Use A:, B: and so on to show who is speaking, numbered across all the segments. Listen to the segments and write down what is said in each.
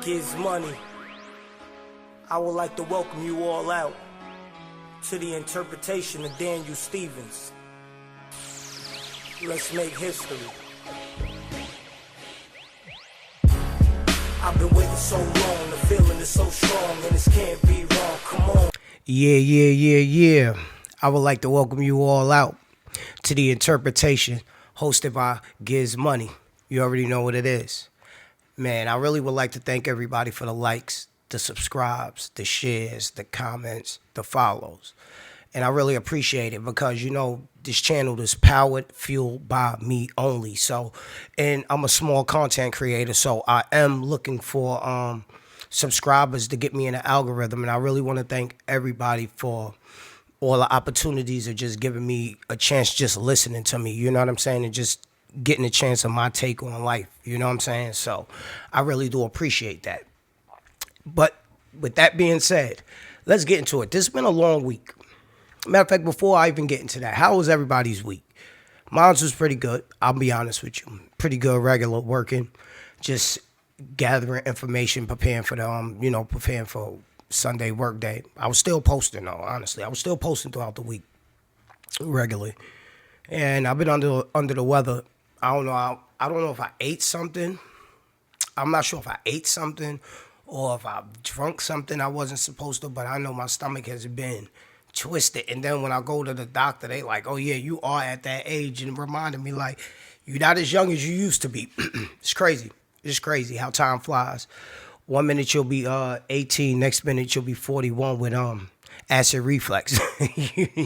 A: Gives Money. I would like to welcome you all out to the interpretation of Daniel Stevens. Let's make history. I've been waiting so long, the feeling is so strong, and this can't be wrong. Come on.
B: Yeah. I would like to welcome you all out to the interpretation hosted by Gives Money. You already know what it is. Man, I really would like to thank everybody for the likes, the subscribes, the shares, the comments, the follows. And I really appreciate it because, you know, this channel is powered, fueled by me only. So, and I'm a small content creator, so I am looking for subscribers to get me in the algorithm. And I really want to thank everybody for all the opportunities of just giving me a chance, just listening to me. You know what I'm saying? And just getting a chance of my take on life. You know what I'm saying? So I really do appreciate that. But with that being said, let's get into it. This has been a long week. Matter of fact, before I even get into that, how was everybody's week? Mine was pretty good. I'll be honest with you. Pretty good, regular working, just gathering information, preparing for the preparing for Sunday work day. I was still posting though, honestly. I was still posting throughout the week regularly. And I've been under the weather. I don't know if I ate something. I'm not sure if I ate something or if I drunk something I wasn't supposed to, but I know my stomach has been twisted. And then when I go to the doctor, they like, oh yeah, you are at that age, and reminding me like, you're not as young as you used to be. It's crazy. It's crazy how time flies. 1 minute you'll be 18, next minute you'll be 41 with acid reflux.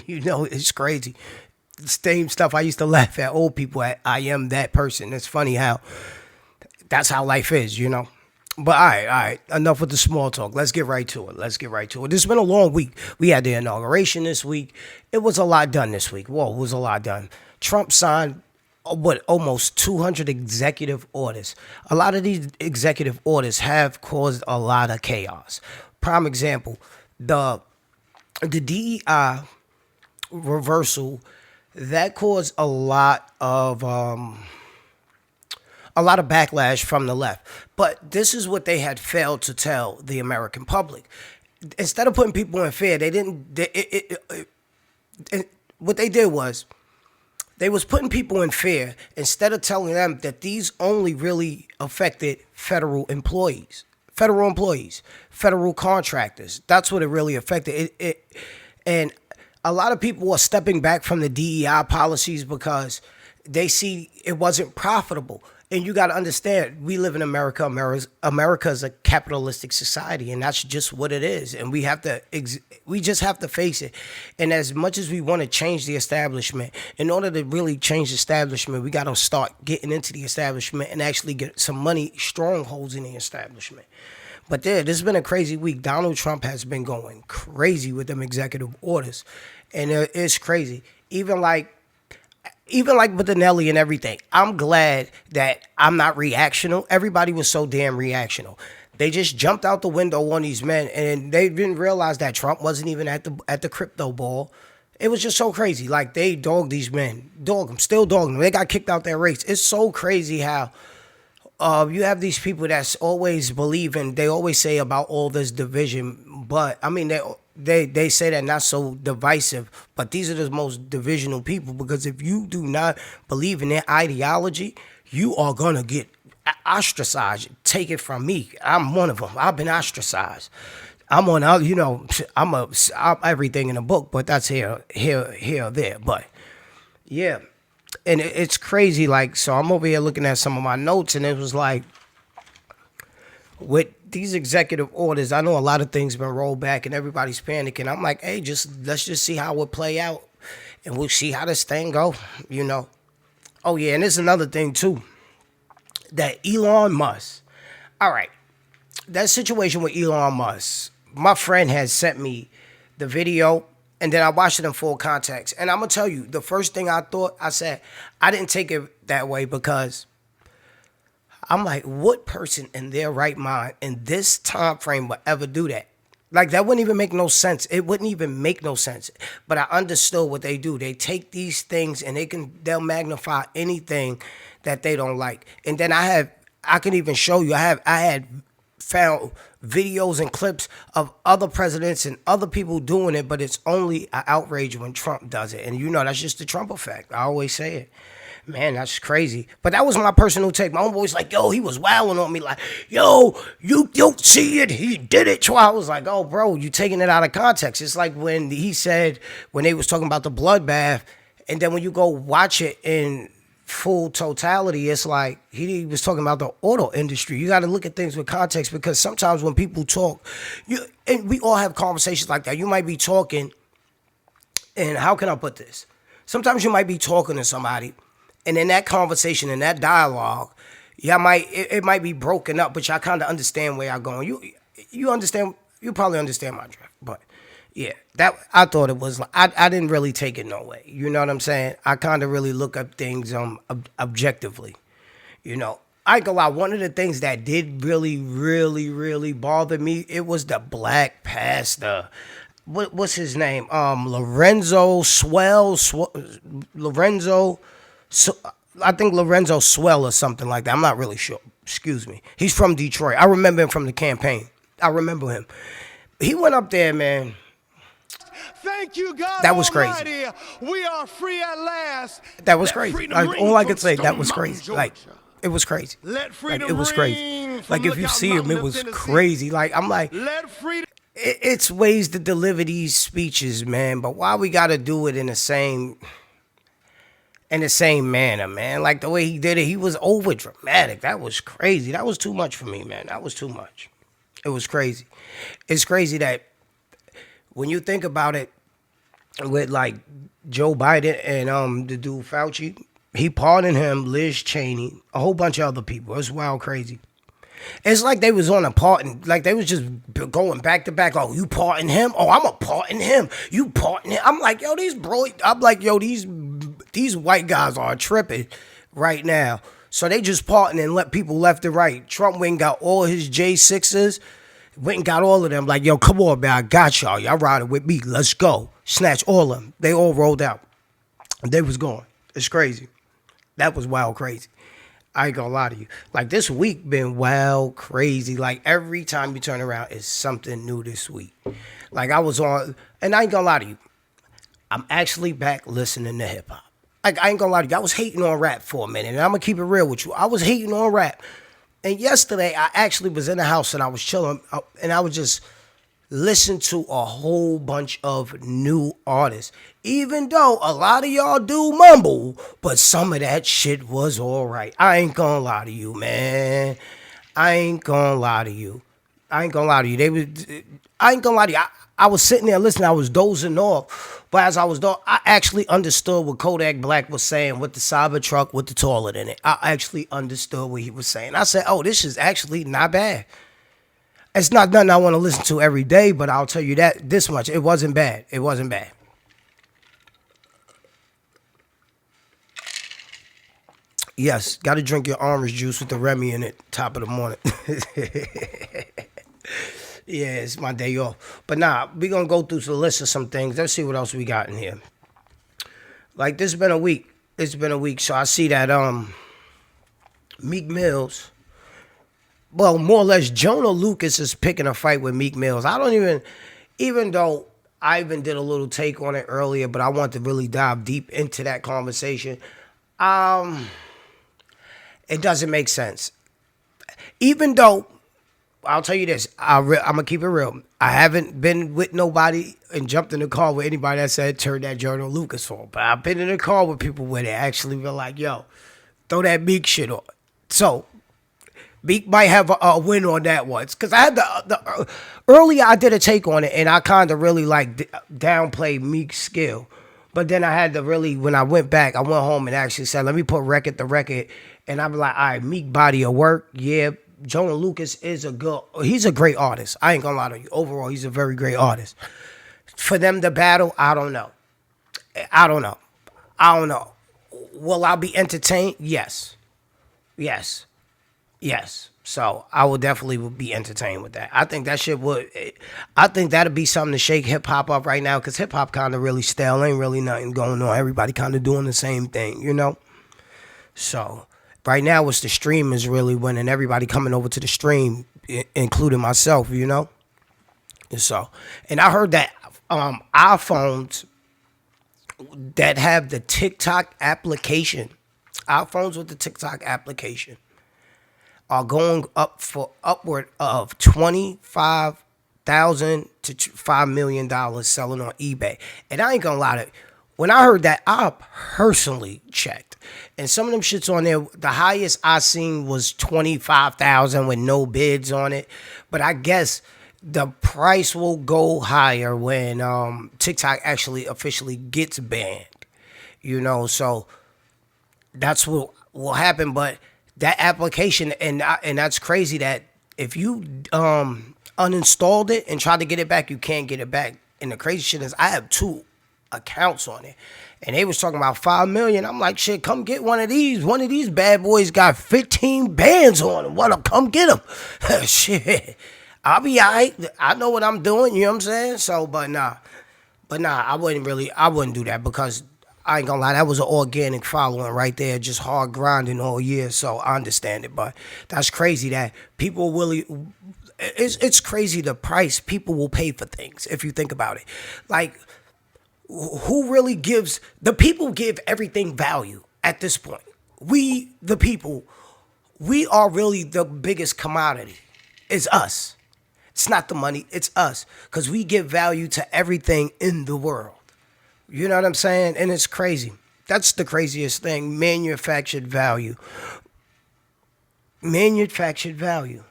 B: You know, it's crazy. Same stuff I used to laugh at old people at. I am that person. It's funny how that's how life is, you know. But all right. Enough with the small talk. Let's get right to it. This has been a long week. We had the inauguration this week. It was a lot done this week. Whoa, it was a lot done. Trump signed, almost 200 executive orders. A lot of these executive orders have caused a lot of chaos. Prime example, the DEI reversal, that caused a lot of backlash from the left. But this is what they had failed to tell the American public. Instead of putting people in fear, what they did was they was putting people in fear instead of telling them that these only really affected federal employees, federal contractors. That's what it really affected. And a lot of people are stepping back from the DEI policies because they see it wasn't profitable. And you got to understand, we live in America. America is a capitalistic society, and that's just what it is. And we just have to face it. And as much as we want to change the establishment, in order to really change the establishment, we got to start getting into the establishment and actually get some money, strongholds in the establishment. But this has been a crazy week. Donald Trump has been going crazy with them executive orders. And it's crazy. Even like with the Nelly and everything, I'm glad that I'm not reactional. Everybody was so damn reactional. They just jumped out the window on these men, and they didn't realize that Trump wasn't even at the crypto ball. It was just so crazy. Like, they dogged these men. Still dogging them. They got kicked out their race. It's so crazy how you have these people that's always believing, they always say about all this division, but I mean, they say that not so divisive, but these are the most divisional people, because if you do not believe in their ideology, you are going to get ostracized. Take it from me. I'm one of them. I've been ostracized. I'm everything in the book, but that's here, there. But yeah. And it's crazy, like, so I'm over here looking at some of my notes, and it was like, with these executive orders, I know a lot of things been rolled back, and everybody's panicking. I'm like, hey, let's just see how it play out, and we'll see how this thing go, you know. Oh, yeah, and there's another thing, too, that Elon Musk, all right, that situation with Elon Musk, my friend had sent me the video, and then I watched it in full context. And I'm going to tell you, the first thing I said, I didn't take it that way, because I'm like, what person in their right mind in this time frame would ever do that? Like, that wouldn't even make no sense. It wouldn't even make no sense. But I understood what they do. They take these things and they'll magnify anything that they don't like. And then I can even show you, I had found videos and clips of other presidents and other people doing it, but it's only an outrage when Trump does it. And you know, that's just the Trump effect. I always say it. Man, that's crazy. But that was my personal take. My homeboy's like, yo, he was wilding on me like, yo, you don't see it. He did it. So I was like, oh, bro, you taking it out of context. It's like when he said, when they was talking about the bloodbath, and then when you go watch it in full totality, it's like he was talking about the auto industry. You got to look at things with context, because sometimes when people talk, and we all have conversations like that. You might be talking, and how can I put this? Sometimes you might be talking to somebody, and in that conversation, in that dialogue, it might be broken up, but y'all kind of understand where y'all going. You understand, you probably understand my drift, but yeah, that I thought it was like, I didn't really take it no way. You know what I'm saying? I kind of really look up things objectively. You know, I ain't gonna lie, one of the things that did really, really, really bother me, it was the black pastor. What's his name? Lorenzo Swell, Lorenzo. So I think Lorenzo Swell or something like that. I'm not really sure. Excuse me. He's from Detroit. I remember him from the campaign. I remember him. He went up there, man.
C: Thank you, God.
B: That was
C: Almighty.
B: crazy.
C: We are free at last.
B: That was crazy. Like, all I could say, that was crazy. Like, it was crazy.
C: Let freedom
B: it was crazy.
C: ring
B: Like, if you see him, it was crazy. Like, I'm like,
C: let freedom.
B: it's ways to deliver these speeches, man. But why we gotta do it in the same manner, man? Like the way he did it, he was over dramatic. That was crazy. That was too much for me, man. That was too much. It was crazy. It's crazy that when you think about it, with like Joe Biden and the dude Fauci, he pardoned him, Liz Cheney, a whole bunch of other people. It's wild crazy. It's like they was on a pardon, like they was just going back to back. Oh, you pardon him? Oh, I'm a pardon him. You pardon him? I'm like, yo, these white guys are tripping right now. So they just pardon and let people left and right. Trump went and got all his J6s, went and got all of them. Like, yo, come on, man, I got y'all. Y'all riding with me. Let's go. Snatch all of them. They all rolled out. They was gone. It's crazy. That was wild crazy. I ain't gonna lie to you. Like, this week been wild crazy. Like, every time you turn around, it's something new this week. Like, I was on, and I ain't gonna lie to you, I'm actually back listening to hip hop. Like, I ain't gonna lie to you, I was hating on rap for a minute, and I'm gonna keep it real with you. I was hating on rap. And yesterday, I actually was in the house and I was chilling, and I was just listening to a whole bunch of new artists. Even though a lot of y'all do mumble, but some of that shit was all right. I ain't gonna lie to you, man. I ain't gonna lie to you. I ain't gonna lie to you. I was sitting there listening. I was dozing off. But as I was dozing, I actually understood what Kodak Black was saying with the Cybertruck with the toilet in it. I actually understood what he was saying. I said, oh, this is actually not bad. It's not nothing I want to listen to every day, but I'll tell you that this much. It wasn't bad. It wasn't bad. Yes, got to drink your orange juice with the Remy in it, top of the morning. Yeah, it's my day off. But nah, we going to go through the list of some things. Let's see what else we got in here. Like, this has been a week. It's been a week. So I see that Meek Mills, well, more or less, Jonah Lucas is picking a fight with Meek Mills. I don't even though I even did a little take on it earlier, but I want to really dive deep into that conversation. It doesn't make sense. Even though, I'll tell you this, I'm going to keep it real. I haven't been with nobody and jumped in the car with anybody that said turn that Jonah Lucas on. But I've been in the car with people where they actually were like, yo, throw that Meek shit on. So, Meek might have a win on that once. Because I had the earlier I did a take on it, and I kind of really like downplayed Meek's skill. But then I had to really, when I went back, I went home and actually said, let me put record to record. And I'm like, all right, Meek body of work. Yeah, Jonah Lucas is he's a great artist. I ain't gonna lie to you. Overall, he's a very great artist. For them to battle, I don't know. Will I be entertained? Yes. So I will definitely be entertained with that. I think that shit I think that'd be something to shake hip hop up right now, because hip hop kind of really stale. Ain't really nothing going on. Everybody kind of doing the same thing, you know? So right now it's the stream is really winning. Everybody coming over to the stream. including myself, you know. And so, and I heard that iPhones that have the TikTok application, iPhones with the TikTok application, are going up for upward of $25,000 to $5 million selling on eBay. And I ain't gonna lie to you, when I heard that, I personally checked. And some of them shits on there, the highest I seen was 25,000 with no bids on it. But I guess the price will go higher when TikTok actually officially gets banned. You know, so that's what will happen. But that application, and that's crazy that if you uninstalled it and tried to get it back, you can't get it back. And the crazy shit is I have 2 accounts on it, and they was talking about 5 million. I'm like, shit, come get one of these. One of these bad boys got 15 bands on them. What up? Come get them. Shit, I'll be all right. I know what I'm doing. You know what I'm saying? So, but nah, I wouldn't do that, because I ain't gonna lie, that was an organic following right there, just hard grinding all year. So I understand it, but that's crazy that people really. It's crazy the price people will pay for things if you think about it. Like, who really gives? The people give everything value at this point. We, the people, we are really the biggest commodity. It's us. It's not the money, it's us. Because we give value to everything in the world. You know what I'm saying? And it's crazy. That's the craziest thing. Manufactured value. Manufactured value.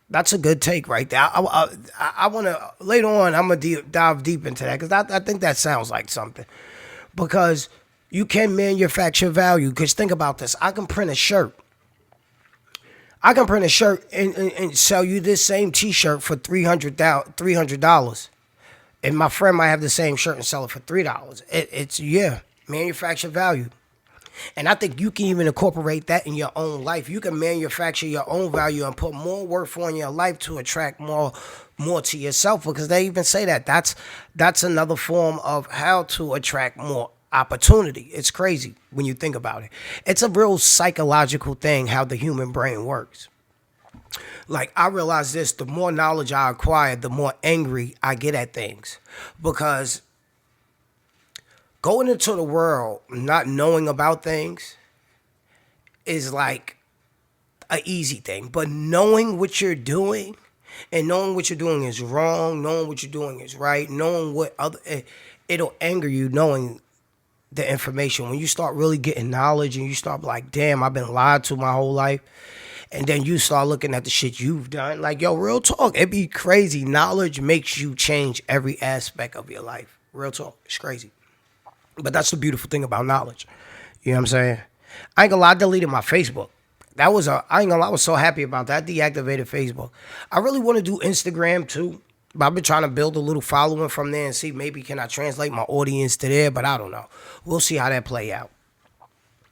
B: That's a good take right there. I want to, later on, I'm going to dive deep into that, because I think that sounds like something. Because you can manufacture value. Because think about this. I can print a shirt. And sell you this same T-shirt for $300. And my friend might have the same shirt and sell it for $3. It's manufactured value. And I think you can even incorporate that in your own life. You can manufacture your own value and put more work on your life to attract more to yourself, because they even say that. That's another form of how to attract more opportunity. It's crazy when you think about it. It's a real psychological thing how the human brain works. Like, I realize this, the more knowledge I acquire, the more angry I get at things. Because going into the world not knowing about things is like an easy thing. But knowing what you're doing, and knowing what you're doing is wrong, knowing what you're doing is right, knowing what it'll anger you knowing the information. When you start really getting knowledge and you start like, damn, I've been lied to my whole life. And then you start looking at the shit you've done. Like, yo, real talk, it'd be crazy. Knowledge makes you change every aspect of your life. Real talk, it's crazy. But that's the beautiful thing about knowledge. You know what I'm saying? I ain't gonna lie, I deleted my Facebook. I ain't gonna lie, I was so happy about that. I deactivated Facebook. I really want to do Instagram too. But I've been trying to build a little following from there and see maybe can I translate my audience to there, but I don't know. We'll see how that play out.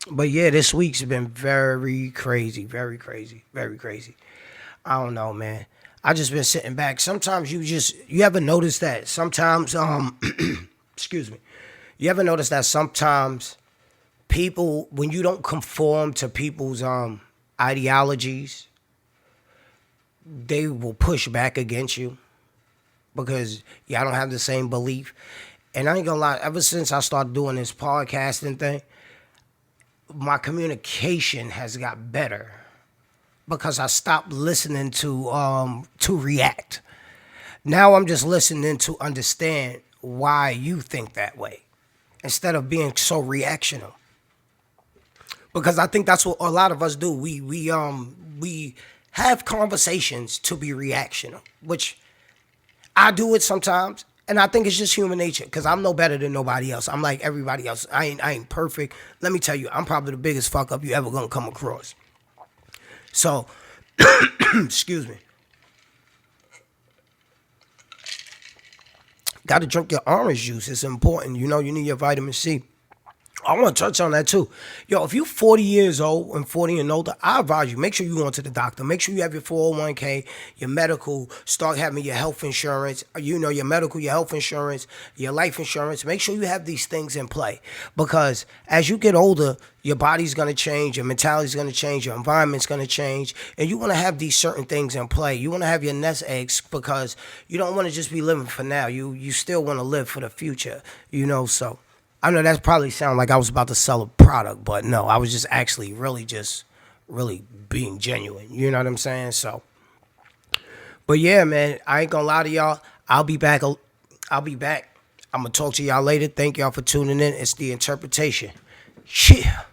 B: But yeah, this week's been very crazy, very crazy, very crazy. I don't know, man. I just been sitting back. Sometimes you ever notice that sometimes, excuse me. You ever notice that sometimes people, when you don't conform to people's ideologies, they will push back against you because y'all don't have the same belief. And I ain't gonna lie, ever since I started doing this podcasting thing, my communication has got better because I stopped listening to react. Now I'm just listening to understand why you think that way instead of being so reactional. Because I think that's what a lot of us do. We have conversations to be reactional, which I do it sometimes. And I think it's just human nature because I'm no better than nobody else. I'm like everybody else. I ain't perfect. Let me tell you, I'm probably the biggest fuck up you ever gonna come across. So, excuse me. Got to drink your orange juice. It's important. You know, you need your vitamin C. I want to touch on that too. Yo, if you're 40 years old and 40 and older, I advise you, make sure you go to the doctor. Make sure you have your 401k, your medical, start having your health insurance, your medical, your health insurance, your life insurance. Make sure you have these things in play. Because as you get older, your body's going to change, your mentality's going to change, your environment's going to change, and you want to have these certain things in play. You want to have your nest eggs because you don't want to just be living for now. You still want to live for the future, so. I know that probably sounded like I was about to sell a product, but no, I was just actually really being genuine. You know what I'm saying? So, but yeah, man, I ain't gonna lie to y'all. I'll be back. I'm gonna talk to y'all later. Thank y'all for tuning in. It's The Interpretation. Yeah.